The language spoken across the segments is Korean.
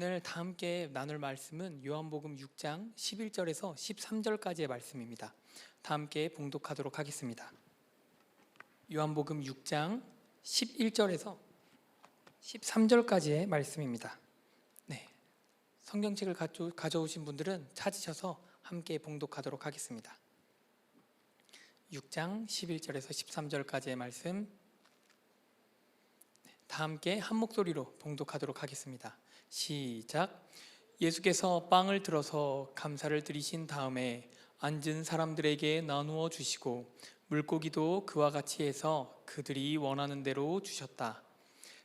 오늘 다 함께 나눌 말씀은 요한복음 6장 11절에서 13절까지의 말씀입니다. 다 함께 봉독하도록 하겠습니다. 요한복음 6장 11절에서 13절까지의 말씀입니다. 네, 성경책을 가져오신 분들은 찾으셔서 함께 봉독하도록 하겠습니다. 6장 11절에서 13절까지의 말씀 다 함께 한 목소리로 봉독하도록 하겠습니다. 시작. 예수께서 빵을 들어서 감사를 드리신 다음에 앉은 사람들에게 나누어 주시고 물고기도 그와 같이 해서 그들이 원하는 대로 주셨다.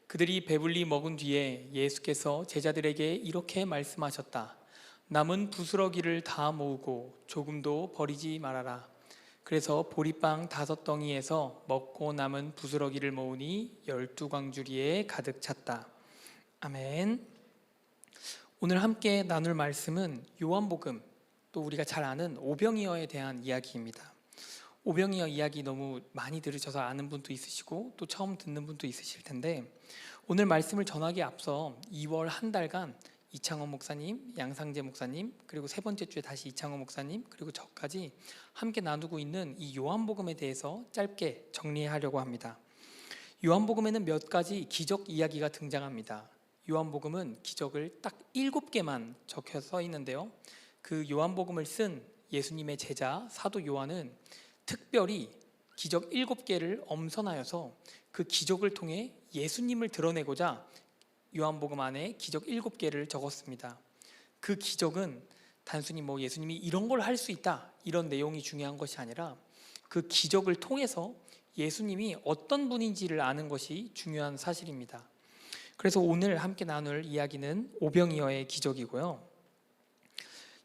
그들이 배불리 먹은 뒤에 예수께서 제자들에게 이렇게 말씀하셨다. 남은 부스러기를 다 모으고 조금도 버리지 말아라. 그래서 보리빵 5덩이에서 먹고 남은 부스러기를 모으니 12광주리에 가득 찼다. 아멘. 오늘 함께 나눌 말씀은 요한복음, 또 우리가 잘 아는 오병이어에 대한 이야기입니다. 오병이어 이야기 너무 많이 들으셔서 아는 분도 있으시고 또 처음 듣는 분도 있으실 텐데, 오늘 말씀을 전하기에 앞서 2월 한 달간 이창원 목사님, 양상재 목사님, 그리고 세 번째 주에 다시 이창원 목사님, 그리고 저까지 함께 나누고 있는 이 요한복음에 대해서 짧게 정리하려고 합니다. 요한복음에는 몇 가지 기적 이야기가 등장합니다. 요한복음은 기적을 딱 7개만 적혀 써 있는데요, 그 요한복음을 쓴 예수님의 제자 사도 요한은 특별히 기적 7개를 엄선하여서 그 기적을 통해 예수님을 드러내고자 요한복음 안에 기적 7개를 적었습니다. 그 기적은 단순히 예수님이 이런 걸 할 수 있다, 이런 내용이 중요한 것이 아니라 그 기적을 통해서 예수님이 어떤 분인지를 아는 것이 중요한 사실입니다. 그래서 오늘 함께 나눌 이야기는 오병이어의 기적이고요.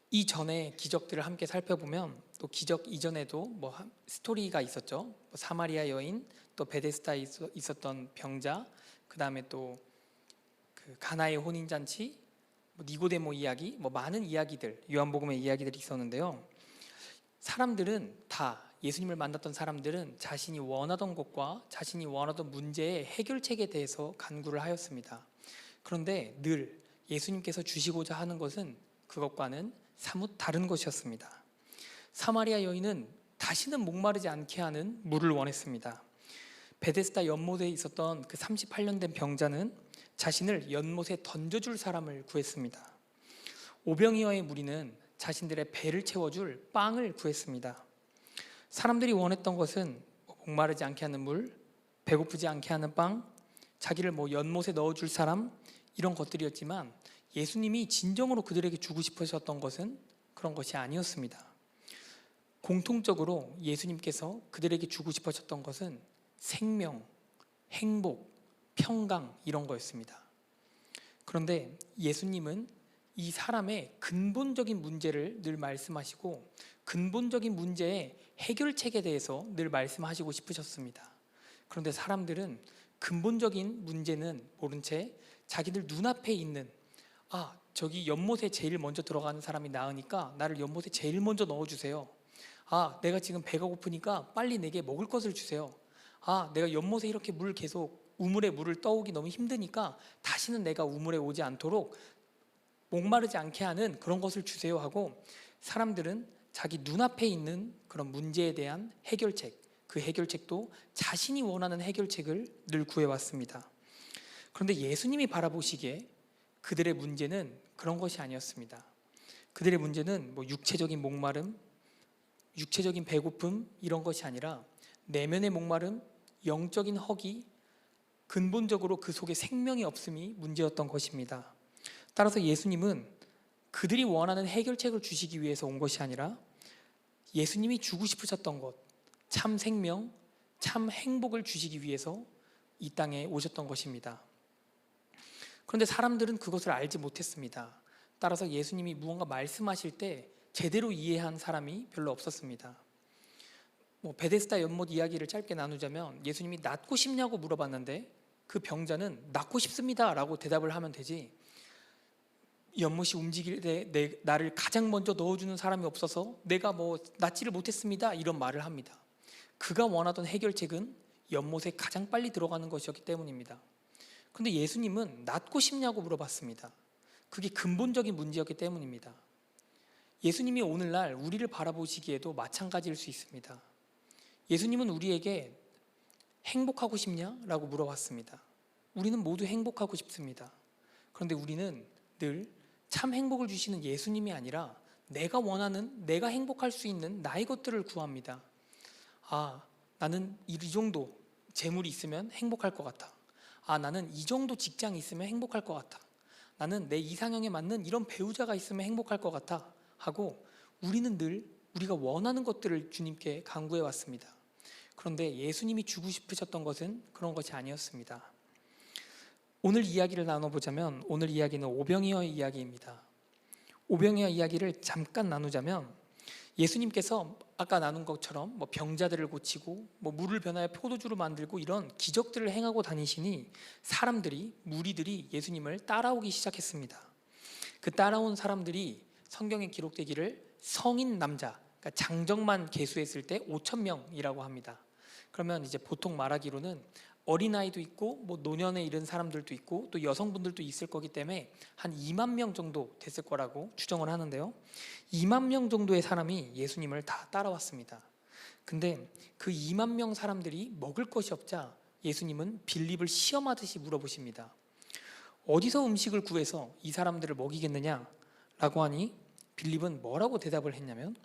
이전에 기적들을 함께 살펴보면 또 기적 이전에도 스토리가 있었죠. 사마리아 여인, 또 베데스다에 있었던 병자, 그 다음에 또 그 가나의 혼인잔치, 니고데모 이야기, 많은 이야기들, 요한복음의 이야기들이 있었는데요. 사람들은 다, 예수님을 만났던 사람들은 자신이 원하던 것과 자신이 원하던 문제의 해결책에 대해서 간구를 하였습니다. 그런데 늘 예수님께서 주시고자 하는 것은 그것과는 사뭇 다른 것이었습니다. 사마리아 여인은 다시는 목마르지 않게 하는 물을 원했습니다. 베데스다 연못에 있었던 그 38년 된 병자는 자신을 연못에 던져줄 사람을 구했습니다. 오병이어의 무리는 자신들의 배를 채워줄 빵을 구했습니다. 사람들이 원했던 것은 목마르지 않게 하는 물, 배고프지 않게 하는 빵, 자기를 연못에 넣어줄 사람, 이런 것들이었지만 예수님이 진정으로 그들에게 주고 싶으셨던 것은 그런 것이 아니었습니다. 공통적으로 예수님께서 그들에게 주고 싶으셨던 것은 생명, 행복, 평강, 이런 거였습니다. 그런데 예수님은 이 사람의 근본적인 문제를 늘 말씀하시고 근본적인 문제의 해결책에 대해서 늘 말씀하시고 싶으셨습니다. 그런데 사람들은 근본적인 문제는 모른 채 자기들 눈앞에 있는, 저기 연못에 제일 먼저 들어가는 사람이 나으니까 나를 연못에 제일 먼저 넣어주세요. 내가 지금 배가 고프니까 빨리 내게 먹을 것을 주세요. 내가 연못에 이렇게 우물에 물을 떠오기 너무 힘드니까 다시는 내가 우물에 오지 않도록 목마르지 않게 하는 그런 것을 주세요 하고, 사람들은 자기 눈앞에 있는 그런 문제에 대한 해결책, 그 해결책도 자신이 원하는 해결책을 늘 구해왔습니다. 그런데 예수님이 바라보시기에 그들의 문제는 그런 것이 아니었습니다. 그들의 문제는 육체적인 목마름, 육체적인 배고픔, 이런 것이 아니라 내면의 목마름, 영적인 허기, 근본적으로 그 속에 생명이 없음이 문제였던 것입니다. 따라서 예수님은 그들이 원하는 해결책을 주시기 위해서 온 것이 아니라 예수님이 주고 싶으셨던 것, 참 생명, 참 행복을 주시기 위해서 이 땅에 오셨던 것입니다. 그런데 사람들은 그것을 알지 못했습니다. 따라서 예수님이 무언가 말씀하실 때 제대로 이해한 사람이 별로 없었습니다. 베데스다 연못 이야기를 짧게 나누자면, 예수님이 낫고 싶냐고 물어봤는데 그 병자는 낫고 싶습니다 라고 대답을 하면 되지, 연못이 움직일 때 나를 가장 먼저 넣어주는 사람이 없어서 내가 낫지를 못했습니다, 이런 말을 합니다. 그가 원하던 해결책은 연못에 가장 빨리 들어가는 것이었기 때문입니다. 그런데 예수님은 낫고 싶냐고 물어봤습니다. 그게 근본적인 문제였기 때문입니다. 예수님이 오늘날 우리를 바라보시기에도 마찬가지일 수 있습니다. 예수님은 우리에게 행복하고 싶냐? 라고 물어봤습니다. 우리는 모두 행복하고 싶습니다. 그런데 우리는 늘 참 행복을 주시는 예수님이 아니라 내가 원하는, 내가 행복할 수 있는 나의 것들을 구합니다. 나는 이 정도 재물이 있으면 행복할 것 같아. 나는 이 정도 직장이 있으면 행복할 것 같아. 나는 내 이상형에 맞는 이런 배우자가 있으면 행복할 것 같아 하고 우리는 늘 우리가 원하는 것들을 주님께 간구해 왔습니다. 그런데 예수님이 주고 싶으셨던 것은 그런 것이 아니었습니다. 오늘 이야기를 나눠보자면 오늘 이야기는 오병이어의 이야기입니다. 오병이어 이야기를 잠깐 나누자면 예수님께서 아까 나눈 것처럼 병자들을 고치고 물을 변하여 포도주로 만들고 이런 기적들을 행하고 다니시니 무리들이 예수님을 따라오기 시작했습니다. 그 따라온 사람들이 성경에 기록되기를 성인 남자, 그러니까 장정만 계수했을 때 5,000명이라고 합니다. 그러면 이제 보통 말하기로는 어린아이도 있고 노년에 이른 사람들도 있고 또 여성분들도 있을 거기 때문에 한 2만 명 정도 됐을 거라고 추정을 하는데요. 2만 명 정도의 사람이 예수님을 다 따라왔습니다. 근데 그 2만 명 사람들이 먹을 것이 없자 예수님은 빌립을 시험하듯이 물어보십니다. 어디서 음식을 구해서 이 사람들을 먹이겠느냐라고 하니 빌립은 뭐라고 대답을 했냐면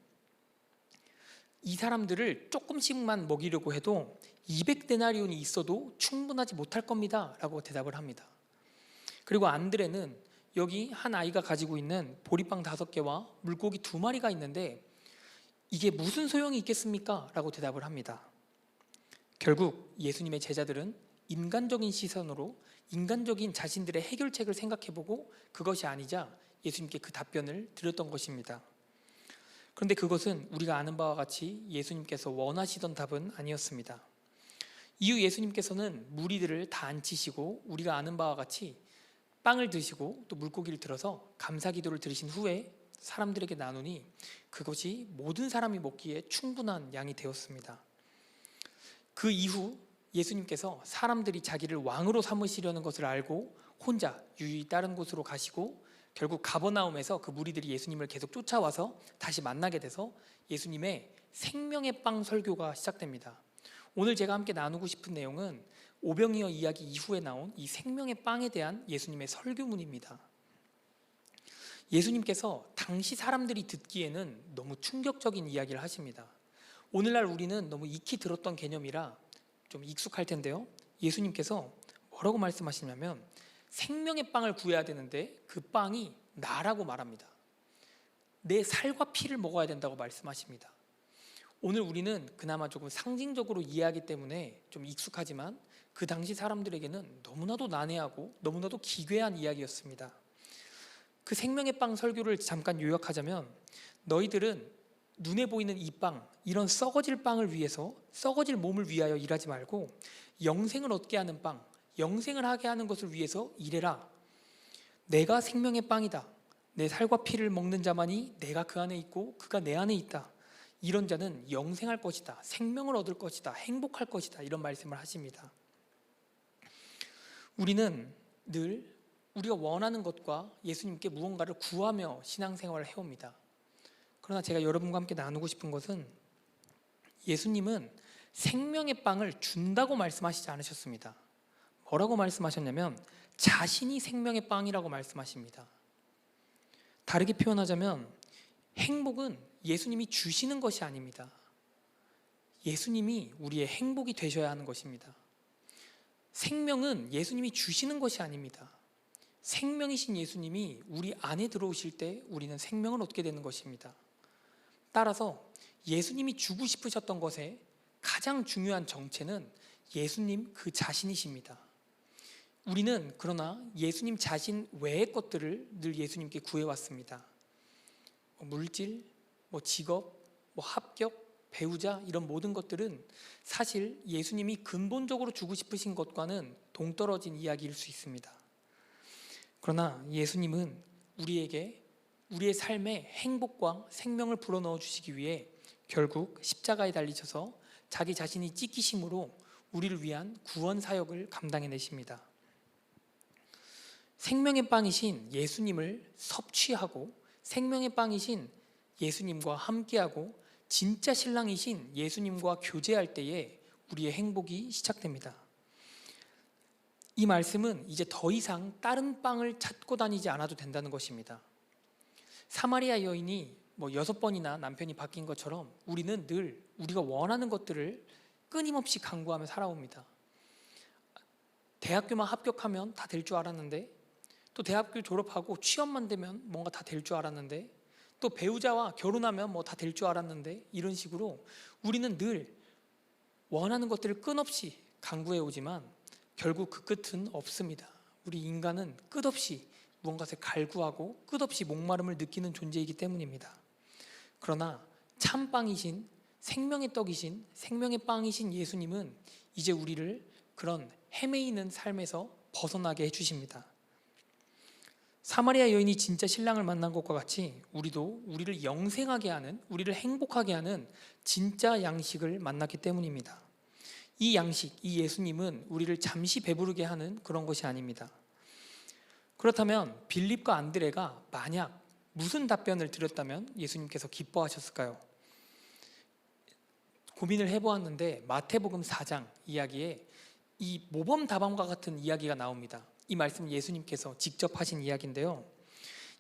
이 사람들을 조금씩만 먹이려고 해도 200데나리온이 있어도 충분하지 못할 겁니다 라고 대답을 합니다. 그리고 안드레는 여기 한 아이가 가지고 있는 보리빵 5개와 물고기 2마리가 있는데 이게 무슨 소용이 있겠습니까? 라고 대답을 합니다. 결국 예수님의 제자들은 인간적인 시선으로 인간적인 자신들의 해결책을 생각해보고 그것이 아니자 예수님께 그 답변을 드렸던 것입니다. 그런데 그것은 우리가 아는 바와 같이 예수님께서 원하시던 답은 아니었습니다. 이후 예수님께서는 무리들을 다 앉히시고 우리가 아는 바와 같이 빵을 드시고 또 물고기를 들어서 감사기도를 드리신 후에 사람들에게 나누니 그것이 모든 사람이 먹기에 충분한 양이 되었습니다. 그 이후 예수님께서 사람들이 자기를 왕으로 삼으시려는 것을 알고 혼자 유유히 다른 곳으로 가시고 결국 가버나움에서 그 무리들이 예수님을 계속 쫓아와서 다시 만나게 돼서 예수님의 생명의 빵 설교가 시작됩니다. 오늘 제가 함께 나누고 싶은 내용은 오병이어 이야기 이후에 나온 이 생명의 빵에 대한 예수님의 설교문입니다. 예수님께서 당시 사람들이 듣기에는 너무 충격적인 이야기를 하십니다. 오늘날 우리는 너무 익히 들었던 개념이라 좀 익숙할 텐데요. 예수님께서 뭐라고 말씀하시냐면 생명의 빵을 구해야 되는데 그 빵이 나라고 말합니다. 내 살과 피를 먹어야 된다고 말씀하십니다. 오늘 우리는 그나마 조금 상징적으로 이해하기 때문에 좀 익숙하지만 그 당시 사람들에게는 너무나도 난해하고 너무나도 기괴한 이야기였습니다. 그 생명의 빵 설교를 잠깐 요약하자면 너희들은 눈에 보이는 이 빵, 이런 썩어질 빵을 위해서 썩어질 몸을 위하여 일하지 말고 영생을 얻게 하는 빵, 영생을 하게 하는 것을 위해서 일해라. 내가 생명의 빵이다. 내 살과 피를 먹는 자만이 내가 그 안에 있고 그가 내 안에 있다. 이런 자는 영생할 것이다. 생명을 얻을 것이다. 행복할 것이다. 이런 말씀을 하십니다. 우리는 늘 우리가 원하는 것과 예수님께 무언가를 구하며 신앙생활을 해옵니다. 그러나 제가 여러분과 함께 나누고 싶은 것은 예수님은 생명의 빵을 준다고 말씀하시지 않으셨습니다. 뭐라고 말씀하셨냐면 자신이 생명의 빵이라고 말씀하십니다. 다르게 표현하자면 행복은 예수님이 주시는 것이 아닙니다. 예수님이 우리의 행복이 되셔야 하는 것입니다. 생명은 예수님이 주시는 것이 아닙니다. 생명이신 예수님이 우리 안에 들어오실 때 우리는 생명을 얻게 되는 것입니다. 따라서 예수님이 주고 싶으셨던 것에 가장 중요한 정체는 예수님 그 자신이십니다. 우리는 그러나 예수님 자신 외의 것들을 늘 예수님께 구해왔습니다. 물질, 직업, 합격, 배우자 이런 모든 것들은 사실 예수님이 근본적으로 주고 싶으신 것과는 동떨어진 이야기일 수 있습니다. 그러나 예수님은 우리에게 우리의 삶에 행복과 생명을 불어넣어 주시기 위해 결국 십자가에 달리셔서 자기 자신이 찢기심으로 우리를 위한 구원 사역을 감당해내십니다. 생명의 빵이신 예수님을 섭취하고 생명의 빵이신 예수님과 함께하고 진짜 신랑이신 예수님과 교제할 때에 우리의 행복이 시작됩니다. 이 말씀은 이제 더 이상 다른 빵을 찾고 다니지 않아도 된다는 것입니다. 사마리아 여인이 6번이나 남편이 바뀐 것처럼 우리는 늘 우리가 원하는 것들을 끊임없이 강구하며 살아옵니다. 대학교만 합격하면 다 될 줄 알았는데, 또 대학교 졸업하고 취업만 되면 뭔가 다 될 줄 알았는데, 또 배우자와 결혼하면 다 될 줄 알았는데, 이런 식으로 우리는 늘 원하는 것들을 끊없이 강구해 오지만 결국 그 끝은 없습니다. 우리 인간은 끝없이 무언가를 갈구하고 끝없이 목마름을 느끼는 존재이기 때문입니다. 그러나 참빵이신 생명의 떡이신 생명의 빵이신 예수님은 이제 우리를 그런 헤매이는 삶에서 벗어나게 해주십니다. 사마리아 여인이 진짜 신랑을 만난 것과 같이 우리도 우리를 영생하게 하는, 우리를 행복하게 하는 진짜 양식을 만났기 때문입니다. 이 양식, 이 예수님은 우리를 잠시 배부르게 하는 그런 것이 아닙니다. 그렇다면 빌립과 안드레가 만약 무슨 답변을 드렸다면 예수님께서 기뻐하셨을까요? 고민을 해보았는데 마태복음 4장 이야기에 이 모범답안과 같은 이야기가 나옵니다. 이 말씀은 예수님께서 직접 하신 이야기인데요.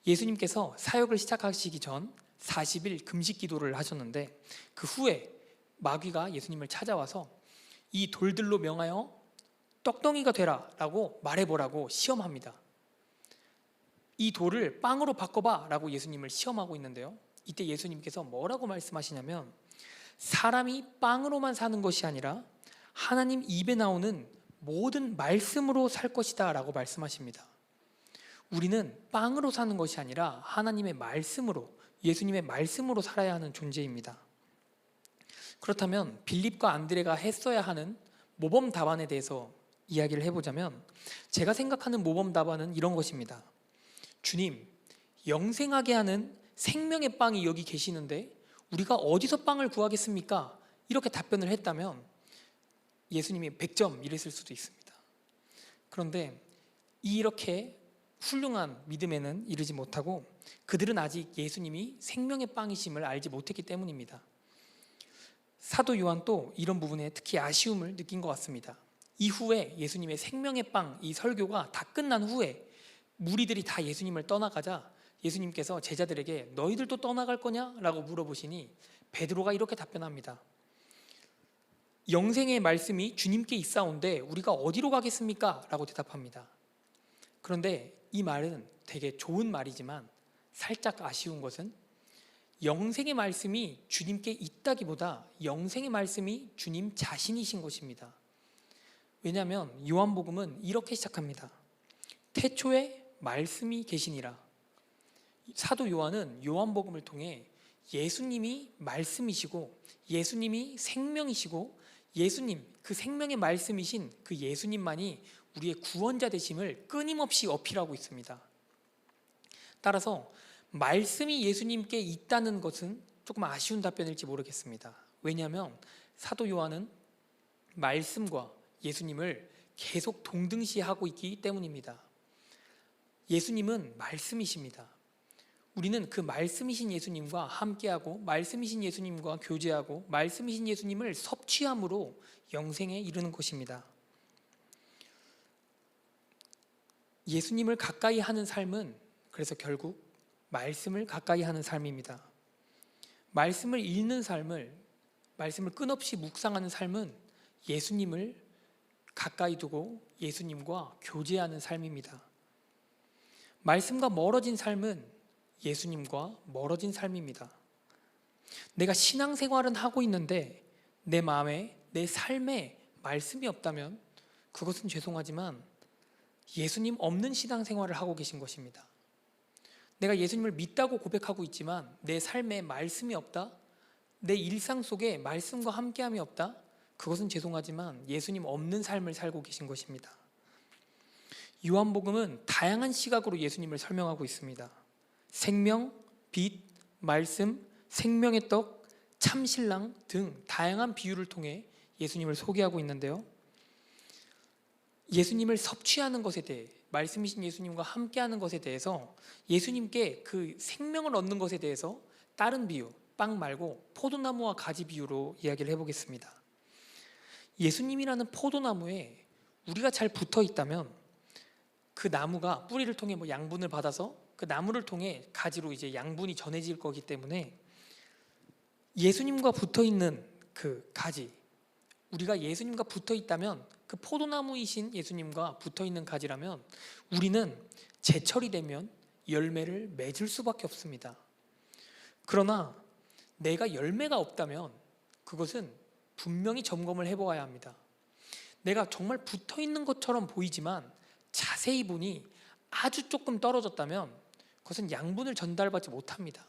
예수님께서 사역을 시작하시기 전 40일 금식 기도를 하셨는데 그 후에 마귀가 예수님을 찾아와서 이 돌들로 명하여 떡덩이가 되라 라고 말해보라고 시험합니다. 이 돌을 빵으로 바꿔봐 라고 예수님을 시험하고 있는데요. 이때 예수님께서 뭐라고 말씀하시냐면 사람이 빵으로만 사는 것이 아니라 하나님 입에 나오는 모든 말씀으로 살 것이다 라고 말씀하십니다. 우리는 빵으로 사는 것이 아니라 하나님의 말씀으로, 예수님의 말씀으로 살아야 하는 존재입니다. 그렇다면 빌립과 안드레가 했어야 하는 모범 답안에 대해서 이야기를 해보자면 제가 생각하는 모범 답안은 이런 것입니다. 주님, 영생하게 하는 생명의 빵이 여기 계시는데 우리가 어디서 빵을 구하겠습니까? 이렇게 답변을 했다면 예수님이 100점 이랬을 수도 있습니다. 그런데 이렇게 훌륭한 믿음에는 이르지 못하고 그들은 아직 예수님이 생명의 빵이심을 알지 못했기 때문입니다. 사도 요한도 이런 부분에 특히 아쉬움을 느낀 것 같습니다. 이후에 예수님의 생명의 빵, 이 설교가 다 끝난 후에 무리들이 다 예수님을 떠나가자 예수님께서 제자들에게 너희들도 떠나갈 거냐? 라고 물어보시니 베드로가 이렇게 답변합니다. 영생의 말씀이 주님께 있사온데 우리가 어디로 가겠습니까? 라고 대답합니다. 그런데 이 말은 되게 좋은 말이지만 살짝 아쉬운 것은 영생의 말씀이 주님께 있다기보다 영생의 말씀이 주님 자신이신 것입니다. 왜냐하면 요한복음은 이렇게 시작합니다. 태초에 말씀이 계시니라. 사도 요한은 요한복음을 통해 예수님이 말씀이시고 예수님이 생명이시고 예수님, 그 생명의 말씀이신 그 예수님만이 우리의 구원자 되심을 끊임없이 어필하고 있습니다. 따라서 말씀이 예수님께 있다는 것은 조금 아쉬운 답변일지 모르겠습니다. 왜냐하면 사도 요한은 말씀과 예수님을 계속 동등시하고 있기 때문입니다. 예수님은 말씀이십니다. 우리는 그 말씀이신 예수님과 함께하고 말씀이신 예수님과 교제하고 말씀이신 예수님을 섭취함으로 영생에 이르는 것입니다. 예수님을 가까이 하는 삶은 그래서 결국 말씀을 가까이 하는 삶입니다. 말씀을 읽는 삶을, 말씀을 끝없이 묵상하는 삶은 예수님을 가까이 두고 예수님과 교제하는 삶입니다. 말씀과 멀어진 삶은 예수님과 멀어진 삶입니다. 내가 신앙생활은 하고 있는데 내 마음에, 내 삶에 말씀이 없다면 그것은 죄송하지만 예수님 없는 신앙생활을 하고 계신 것입니다. 내가 예수님을 믿다고 고백하고 있지만 내 삶에 말씀이 없다, 내 일상 속에 말씀과 함께함이 없다, 그것은 죄송하지만 예수님 없는 삶을 살고 계신 것입니다. 요한복음은 다양한 시각으로 예수님을 설명하고 있습니다. 생명, 빛, 말씀, 생명의 떡, 참신랑 등 다양한 비유를 통해 예수님을 소개하고 있는데요. 예수님을 섭취하는 것에 대해 말씀이신 예수님과 함께하는 것에 대해서 예수님께 그 생명을 얻는 것에 대해서 다른 비유, 빵 말고 포도나무와 가지 비유로 이야기를 해보겠습니다. 예수님이라는 포도나무에 우리가 잘 붙어 있다면 그 나무가 뿌리를 통해 양분을 받아서 그 나무를 통해 가지로 이제 양분이 전해질 거기 때문에 예수님과 붙어 있는 그 가지, 우리가 예수님과 붙어 있다면 그 포도나무이신 예수님과 붙어 있는 가지라면 우리는 제철이 되면 열매를 맺을 수밖에 없습니다. 그러나 내가 열매가 없다면 그것은 분명히 점검을 해보아야 합니다. 내가 정말 붙어 있는 것처럼 보이지만 자세히 보니 아주 조금 떨어졌다면 그것은 양분을 전달받지 못합니다.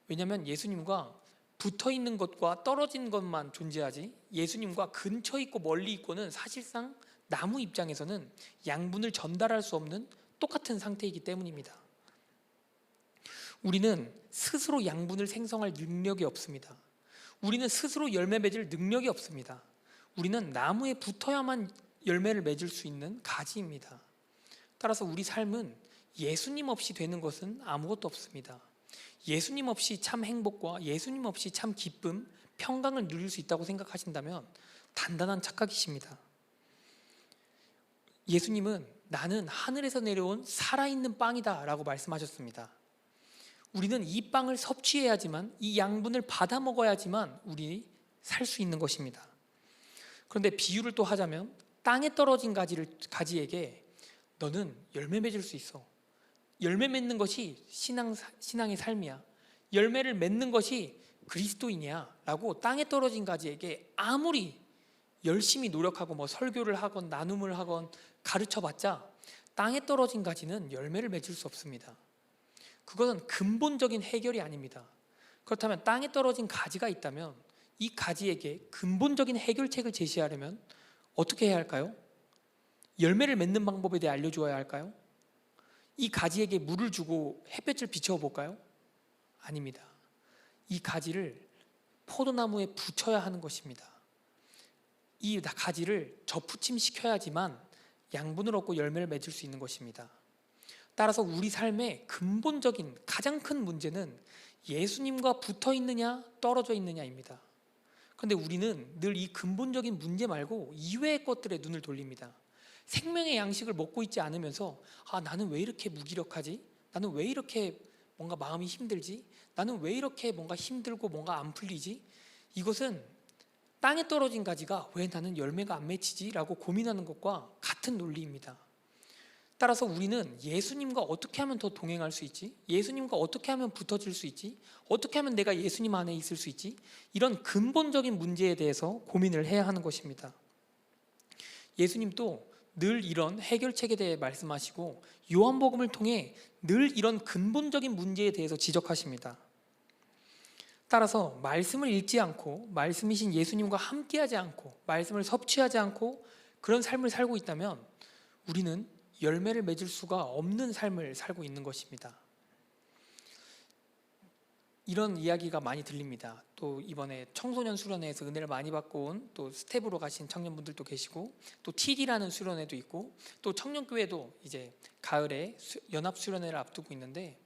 왜냐하면 예수님과 붙어 있는 것과 떨어진 것만 존재하지 예수님과 근처에 있고 멀리 있고는 사실상 나무 입장에서는 양분을 전달할 수 없는 똑같은 상태이기 때문입니다. 우리는 스스로 양분을 생성할 능력이 없습니다. 우리는 스스로 열매 맺을 능력이 없습니다. 우리는 나무에 붙어야만 열매를 맺을 수 있는 가지입니다. 따라서 우리 삶은 예수님 없이 되는 것은 아무것도 없습니다. 예수님 없이 참 행복과 예수님 없이 참 기쁨, 평강을 누릴 수 있다고 생각하신다면 단단한 착각이십니다. 예수님은 나는 하늘에서 내려온 살아있는 빵이다 라고 말씀하셨습니다. 우리는 이 빵을 섭취해야지만, 이 양분을 받아 먹어야지만 우리 살 수 있는 것입니다. 그런데 비유를 또 하자면 땅에 떨어진 가지에게 너는 열매 맺을 수 있어. 열매 맺는 것이 신앙의 삶이야. 열매를 맺는 것이 그리스도인이야 라고 땅에 떨어진 가지에게 아무리 열심히 노력하고 설교를 하건 나눔을 하건 가르쳐봤자 땅에 떨어진 가지는 열매를 맺을 수 없습니다. 그것은 근본적인 해결이 아닙니다. 그렇다면 땅에 떨어진 가지가 있다면 이 가지에게 근본적인 해결책을 제시하려면 어떻게 해야 할까요? 열매를 맺는 방법에 대해 알려주어야 할까요? 이 가지에게 물을 주고 햇볕을 비춰볼까요? 아닙니다. 이 가지를 포도나무에 붙여야 하는 것입니다. 이 가지를 접붙임시켜야지만 양분을 얻고 열매를 맺을 수 있는 것입니다. 따라서 우리 삶의 근본적인 가장 큰 문제는 예수님과 붙어 있느냐 떨어져 있느냐입니다. 그런데 우리는 늘 이 근본적인 문제 말고 이외의 것들에 눈을 돌립니다. 생명의 양식을 먹고 있지 않으면서 나는 왜 이렇게 무기력하지? 나는 왜 이렇게 뭔가 마음이 힘들지? 나는 왜 이렇게 뭔가 힘들고 뭔가 안 풀리지? 이것은 땅에 떨어진 가지가 왜 나는 열매가 안 맺히지? 라고 고민하는 것과 같은 논리입니다. 따라서 우리는 예수님과 어떻게 하면 더 동행할 수 있지? 예수님과 어떻게 하면 붙어질 수 있지? 어떻게 하면 내가 예수님 안에 있을 수 있지? 이런 근본적인 문제에 대해서 고민을 해야 하는 것입니다. 예수님도 늘 이런 해결책에 대해 말씀하시고 요한복음을 통해 늘 이런 근본적인 문제에 대해서 지적하십니다. 따라서 말씀을 읽지 않고 말씀이신 예수님과 함께하지 않고 말씀을 섭취하지 않고 그런 삶을 살고 있다면 우리는 열매를 맺을 수가 없는 삶을 살고 있는 것입니다. 이런 이야기가 많이 들립니다. 또 이번에 청소년 수련회에서 은혜를 많이 받고 온 또 스텝으로 가신 청년분들도 계시고 또 TD라는 수련회도 있고 또 청년교회도 이제 가을에 연합 수련회를 앞두고 있는데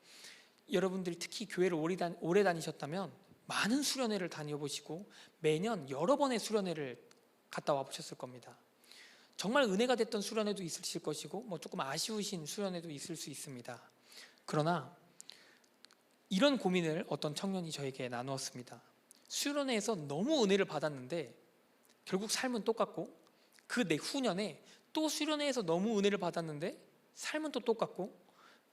여러분들이 특히 교회를 오래 다니셨다면 많은 수련회를 다녀보시고 매년 여러 번의 수련회를 갔다 와 보셨을 겁니다. 정말 은혜가 됐던 수련회도 있으실 것이고 조금 아쉬우신 수련회도 있을 수 있습니다. 그러나 이런 고민을 어떤 청년이 저에게 나누었습니다. 수련회에서 너무 은혜를 받았는데 결국 삶은 똑같고 그 내후년에 또 수련회에서 너무 은혜를 받았는데 삶은 또 똑같고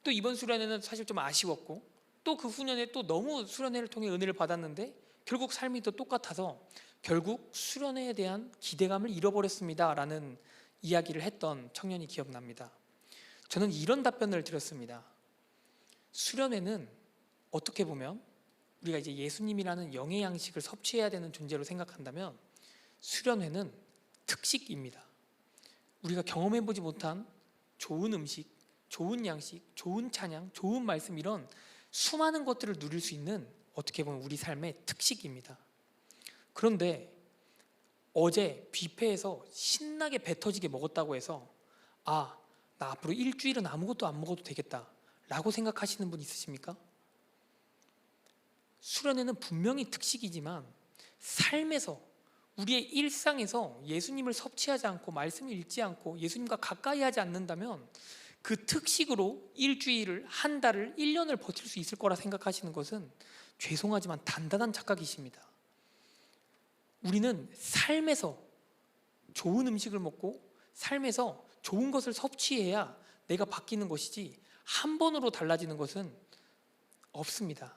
또 이번 수련회는 사실 좀 아쉬웠고 또 그 후년에 또 너무 수련회를 통해 은혜를 받았는데 결국 삶이 또 똑같아서 결국 수련회에 대한 기대감을 잃어버렸습니다 라는 이야기를 했던 청년이 기억납니다. 저는 이런 답변을 드렸습니다. 수련회는 어떻게 보면 우리가 이제 예수님이라는 영의 양식을 섭취해야 되는 존재로 생각한다면 수련회는 특식입니다. 우리가 경험해보지 못한 좋은 음식, 좋은 양식, 좋은 찬양, 좋은 말씀 이런 수많은 것들을 누릴 수 있는 어떻게 보면 우리 삶의 특식입니다. 그런데 어제 뷔페에서 신나게 배 터지게 먹었다고 해서 나 앞으로 일주일은 아무것도 안 먹어도 되겠다 라고 생각하시는 분 있으십니까? 수련회는 분명히 특식이지만 삶에서, 우리의 일상에서 예수님을 섭취하지 않고 말씀을 읽지 않고 예수님과 가까이 하지 않는다면 그 특식으로 일주일을, 한 달을, 1년을 버틸 수 있을 거라 생각하시는 것은 죄송하지만 단단한 착각이십니다. 우리는 삶에서 좋은 음식을 먹고 삶에서 좋은 것을 섭취해야 내가 바뀌는 것이지 한 번으로 달라지는 것은 없습니다.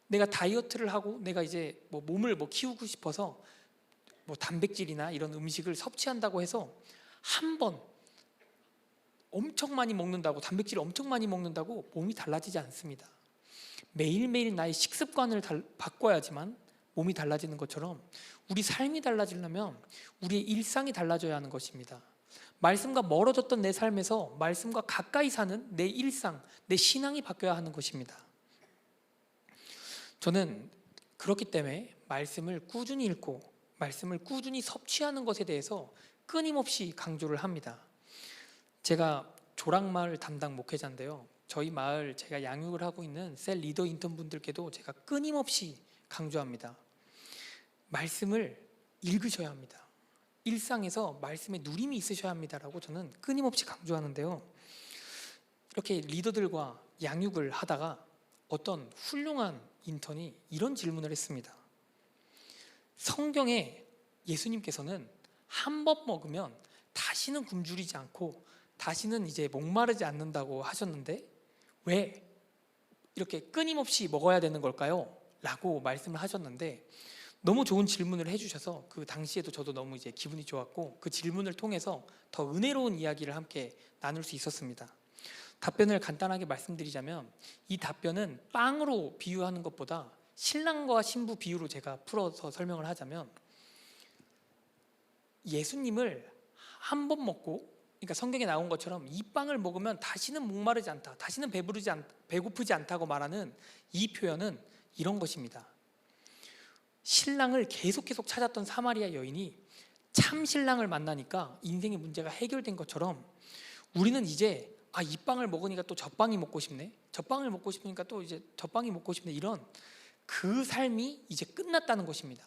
내가 다이어트를 하고 내가 이제 몸을 키우고 싶어서 단백질이나 이런 음식을 섭취한다고 해서 한 번 엄청 많이 먹는다고, 단백질을 엄청 많이 먹는다고 몸이 달라지지 않습니다. 매일매일 나의 식습관을 바꿔야지만 몸이 달라지는 것처럼 우리 삶이 달라지려면 우리의 일상이 달라져야 하는 것입니다. 말씀과 멀어졌던 내 삶에서 말씀과 가까이 사는 내 일상, 내 신앙이 바뀌어야 하는 것입니다. 저는 그렇기 때문에 말씀을 꾸준히 읽고 말씀을 꾸준히 섭취하는 것에 대해서 끊임없이 강조를 합니다. 제가 조랑마을 담당 목회자인데요, 저희 마을 제가 양육을 하고 있는 셀 리더 인턴 분들께도 제가 끊임없이 강조합니다. 말씀을 읽으셔야 합니다. 일상에서 말씀에 누림이 있으셔야 합니다라고 저는 끊임없이 강조하는데요, 이렇게 리더들과 양육을 하다가 어떤 훌륭한 인턴이 이런 질문을 했습니다. 성경에 예수님께서는 한 번 먹으면 다시는 굶주리지 않고 다시는 이제 목마르지 않는다고 하셨는데 왜 이렇게 끊임없이 먹어야 되는 걸까요? 라고 말씀을 하셨는데, 너무 좋은 질문을 해주셔서 그 당시에도 저도 너무 이제 기분이 좋았고 그 질문을 통해서 더 은혜로운 이야기를 함께 나눌 수 있었습니다. 답변을 간단하게 말씀드리자면, 이 답변은 빵으로 비유하는 것보다 신랑과 신부 비유로 제가 풀어서 설명을 하자면, 예수님을 한 번 먹고, 그러니까 성경에 나온 것처럼 이 빵을 먹으면 다시는 목마르지 않다, 다시는 배고프지 않다고 말하는 이 표현은 이런 것입니다. 신랑을 계속 찾았던 사마리아 여인이 참 신랑을 만나니까 인생의 문제가 해결된 것처럼 우리는 이제 이 빵을 먹으니까 또 저 빵이 먹고 싶네, 저 빵을 먹고 싶으니까 또 이제 저 빵이 먹고 싶네, 이런 그 삶이 이제 끝났다는 것입니다.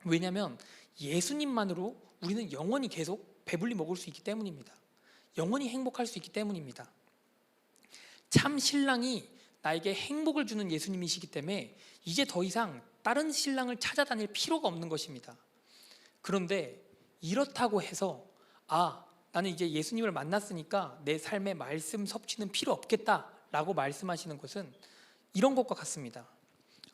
왜냐하면 예수님만으로 우리는 영원히 계속 배불리 먹을 수 있기 때문입니다. 영원히 행복할 수 있기 때문입니다. 참 신랑이 나에게 행복을 주는 예수님이시기 때문에 이제 더 이상 다른 신랑을 찾아다닐 필요가 없는 것입니다. 그런데 이렇다고 해서 나는 이제 예수님을 만났으니까 내 삶의 말씀 섭취는 필요 없겠다라고 말씀하시는 것은 이런 것과 같습니다.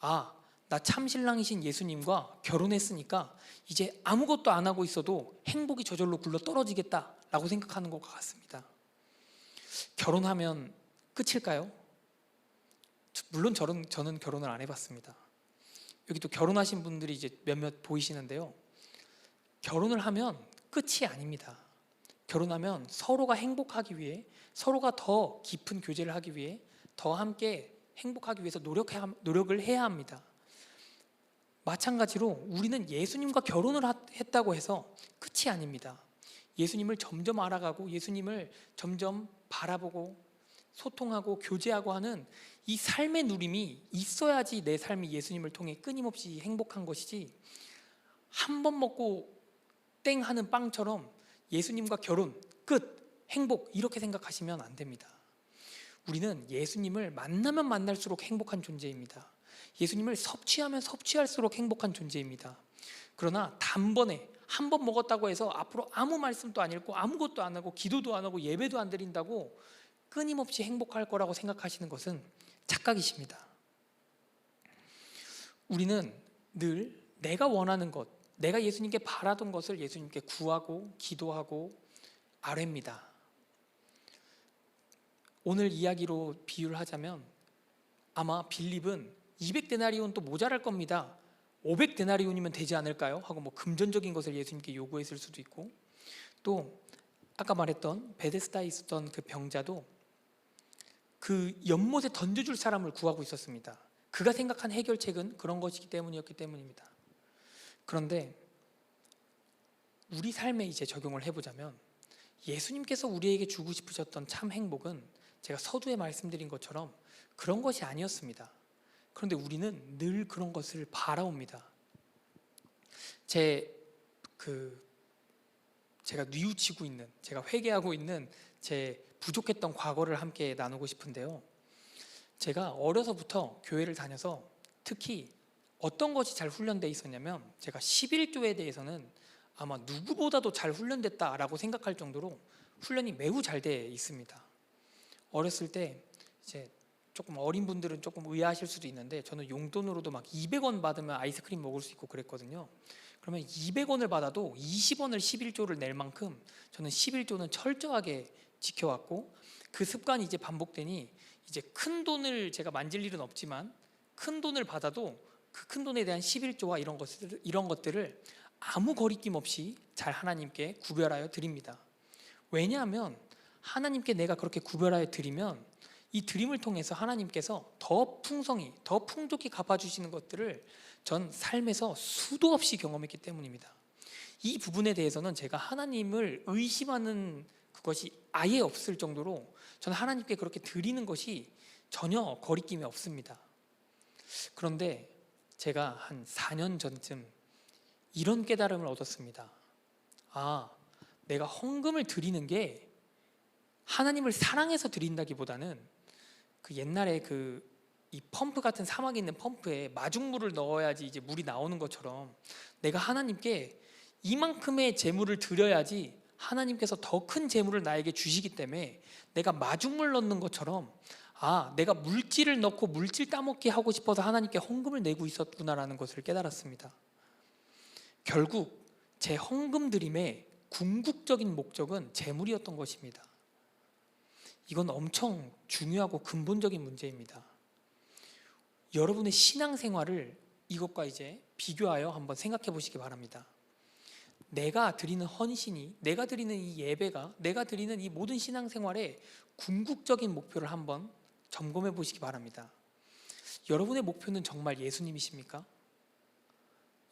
나 참 신랑이신 예수님과 결혼했으니까 이제 아무것도 안 하고 있어도 행복이 저절로 굴러 떨어지겠다라고 생각하는 것과 같습니다. 결혼하면 끝일까요? 물론 저는 결혼을 안 해봤습니다. 여기 또 결혼하신 분들이 이제 몇몇 보이시는데요, 결혼을 하면 끝이 아닙니다. 결혼하면 서로가 행복하기 위해, 서로가 더 깊은 교제를 하기 위해, 더 함께 행복하기 위해서 노력을 해야 합니다. 마찬가지로 우리는 예수님과 결혼을 했다고 해서 끝이 아닙니다. 예수님을 점점 알아가고 예수님을 점점 바라보고 소통하고 교제하고 하는 이 삶의 누림이 있어야지 내 삶이 예수님을 통해 끊임없이 행복한 것이지, 한 번 먹고 땡 하는 빵처럼 예수님과 결혼, 끝, 행복 이렇게 생각하시면 안 됩니다. 우리는 예수님을 만나면 만날수록 행복한 존재입니다. 예수님을 섭취하면 섭취할수록 행복한 존재입니다. 그러나 단번에 한 번 먹었다고 해서 앞으로 아무 말씀도 안 읽고 아무것도 안 하고 기도도 안 하고 예배도 안 드린다고 끊임없이 행복할 거라고 생각하시는 것은 착각이십니다. 우리는 늘 내가 원하는 것, 내가 예수님께 바라던 것을 예수님께 구하고 기도하고 아뢰입니다. 오늘 이야기로 비유를 하자면 아마 빌립은 200데나리온 또 모자랄 겁니다. 500데나리온이면 되지 않을까요? 하고 금전적인 것을 예수님께 요구했을 수도 있고, 또 아까 말했던 베데스다에 있었던 그 병자도 그 연못에 던져줄 사람을 구하고 있었습니다. 그가 생각한 해결책은 그런 것이기 때문이었기 때문입니다. 그런데 우리 삶에 이제 적용을 해보자면 예수님께서 우리에게 주고 싶으셨던 참 행복은 제가 서두에 말씀드린 것처럼 그런 것이 아니었습니다. 그런데 우리는 늘 그런 것을 바라옵니다. 제가 뉘우치고 있는, 제가 회개하고 있는 제 부족했던 과거를 함께 나누고 싶은데요. 제가 어려서부터 교회를 다녀서 특히 어떤 것이 잘 훈련되어 있었냐면, 제가 11조에 대해서는 아마 누구보다도 잘 훈련됐다라고 생각할 정도로 훈련이 매우 잘 되어 있습니다. 어렸을 때 이제 조금 어린 분들은 조금 의아하실 수도 있는데, 저는 용돈으로도 막 200원 받으면 아이스크림 먹을 수 있고 그랬거든요. 그러면 200원을 받아도 20원을 11조를 낼 만큼 저는 11조는 철저하게 지켜왔고, 그 습관이 이제 반복되니 이제 큰 돈을 제가 만질 일은 없지만 큰 돈을 받아도 그 큰 돈에 대한 11조와 이런 것들을 아무 거리낌 없이 잘 하나님께 구별하여 드립니다. 왜냐하면 하나님께 내가 그렇게 구별하여 드리면 이 드림을 통해서 하나님께서 더 풍성히, 더 풍족히 갚아주시는 것들을 전 삶에서 수도 없이 경험했기 때문입니다. 이 부분에 대해서는 제가 하나님을 의심하는 그것이 아예 없을 정도로 저는 하나님께 그렇게 드리는 것이 전혀 거리낌이 없습니다. 그런데 제가 한 4년 전쯤 이런 깨달음을 얻었습니다. 내가 헌금을 드리는 게 하나님을 사랑해서 드린다기보다는 그 옛날에 이 펌프 같은 사막에 있는 펌프에 마중물을 넣어야지 이제 물이 나오는 것처럼, 내가 하나님께 이만큼의 재물을 드려야지 하나님께서 더 큰 재물을 나에게 주시기 때문에 내가 마중물 넣는 것처럼 내가 물질을 넣고 물질 따먹게 하고 싶어서 하나님께 헌금을 내고 있었구나라는 것을 깨달았습니다. 결국 제 헌금 드림의 궁극적인 목적은 재물이었던 것입니다. 이건 엄청 중요하고 근본적인 문제입니다. 여러분의 신앙생활을 이것과 이제 비교하여 한번 생각해 보시기 바랍니다. 내가 드리는 헌신이, 내가 드리는 이 예배가, 내가 드리는 이 모든 신앙생활의 궁극적인 목표를 한번 점검해 보시기 바랍니다. 여러분의 목표는 정말 예수님이십니까?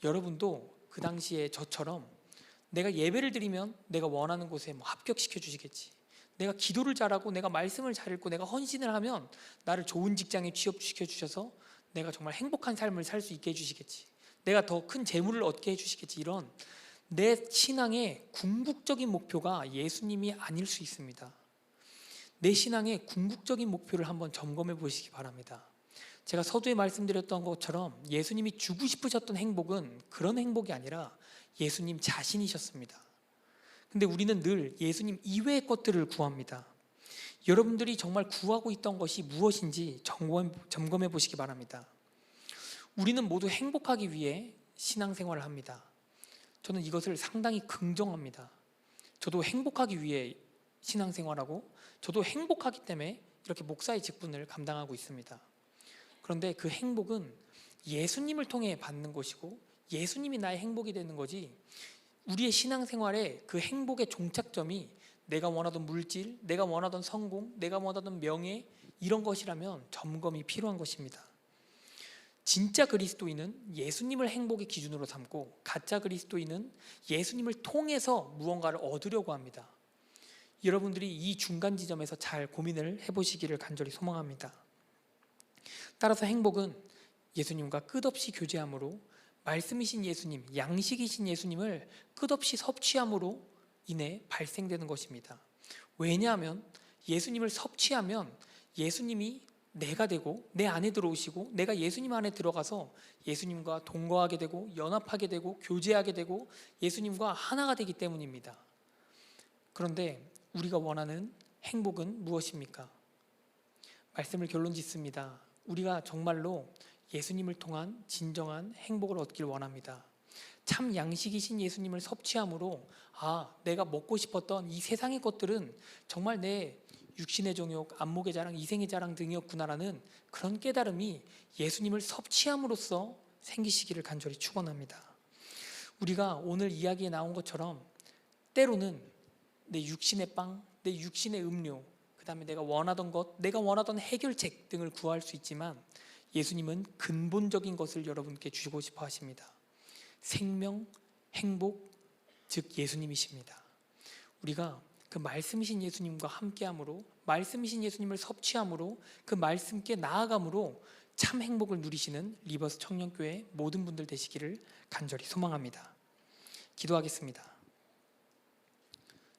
여러분도 그 당시에 저처럼 내가 예배를 드리면 내가 원하는 곳에 합격시켜 주시겠지, 내가 기도를 잘하고 내가 말씀을 잘 읽고 내가 헌신을 하면 나를 좋은 직장에 취업시켜 주셔서 내가 정말 행복한 삶을 살 수 있게 해주시겠지, 내가 더 큰 재물을 얻게 해주시겠지, 이런 내 신앙의 궁극적인 목표가 예수님이 아닐 수 있습니다. 내 신앙의 궁극적인 목표를 한번 점검해 보시기 바랍니다. 제가 서두에 말씀드렸던 것처럼 예수님이 주고 싶으셨던 행복은 그런 행복이 아니라 예수님 자신이셨습니다. 근데 우리는 늘 예수님 이외의 것들을 구합니다. 여러분들이 정말 구하고 있던 것이 무엇인지 점검해 보시기 바랍니다. 우리는 모두 행복하기 위해 신앙생활을 합니다. 저는 이것을 상당히 긍정합니다. 저도 행복하기 위해 신앙생활하고 저도 행복하기 때문에 이렇게 목사의 직분을 감당하고 있습니다. 그런데 그 행복은 예수님을 통해 받는 것이고 예수님이 나의 행복이 되는 거지, 우리의 신앙생활의 그 행복의 종착점이 내가 원하던 물질, 내가 원하던 성공, 내가 원하던 명예, 이런 것이라면 점검이 필요한 것입니다. 진짜 그리스도인은 예수님을 행복의 기준으로 삼고, 가짜 그리스도인은 예수님을 통해서 무언가를 얻으려고 합니다. 여러분들이 이 중간 지점에서 잘 고민을 해보시기를 간절히 소망합니다. 따라서 행복은 예수님과 끝없이 교제함으로, 말씀이신 예수님, 양식이신 예수님을 끝없이 섭취함으로 인해 발생되는 것입니다. 왜냐하면 예수님을 섭취하면 예수님이 내가 되고 내 안에 들어오시고 내가 예수님 안에 들어가서 예수님과 동거하게 되고 연합하게 되고 교제하게 되고 예수님과 하나가 되기 때문입니다. 그런데 우리가 원하는 행복은 무엇입니까? 말씀을 결론 짓습니다. 우리가 정말로 예수님을 통한 진정한 행복을 얻길 원합니다. 참 양식이신 예수님을 섭취함으로 내가 먹고 싶었던 이 세상의 것들은 정말 내 육신의 정욕, 안목의 자랑, 이생의 자랑 등이었구나라는 그런 깨달음이 예수님을 섭취함으로써 생기시기를 간절히 축원합니다. 우리가 오늘 이야기에 나온 것처럼 때로는 내 육신의 빵, 내 육신의 음료, 그 다음에 내가 원하던 것, 내가 원하던 해결책 등을 구할 수 있지만 예수님은 근본적인 것을 여러분께 주고 싶어 하십니다. 생명, 행복, 즉 예수님이십니다. 우리가 그 그 말씀이신 예수님과 함께함으로, 말씀이신 예수님을 섭취함으로, 그 말씀께 나아감으로 참 행복을 누리시는 리버스 청년교회 모든 분들 되시기를 간절히 소망합니다. 기도하겠습니다.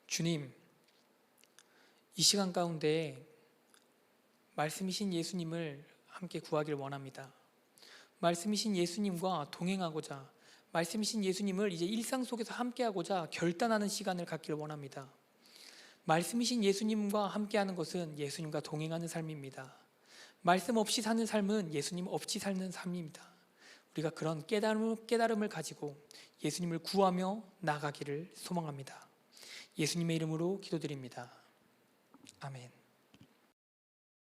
주님, 이 시간 가운데 말씀이신 예수님을 함께 구하길 원합니다. 말씀이신 예수님과 동행하고자, 말씀이신 예수님을 이제 일상 속에서 함께하고자 결단하는 시간을 갖기를 원합니다. 말씀이신 예수님과 함께하는 것은 예수님과 동행하는 삶입니다. 말씀 없이 사는 삶은 예수님 없이 사는 삶입니다. 우리가 그런 깨달음을 가지고 예수님을 구하며 나가기를 소망합니다. 예수님의 이름으로 기도드립니다. 아멘.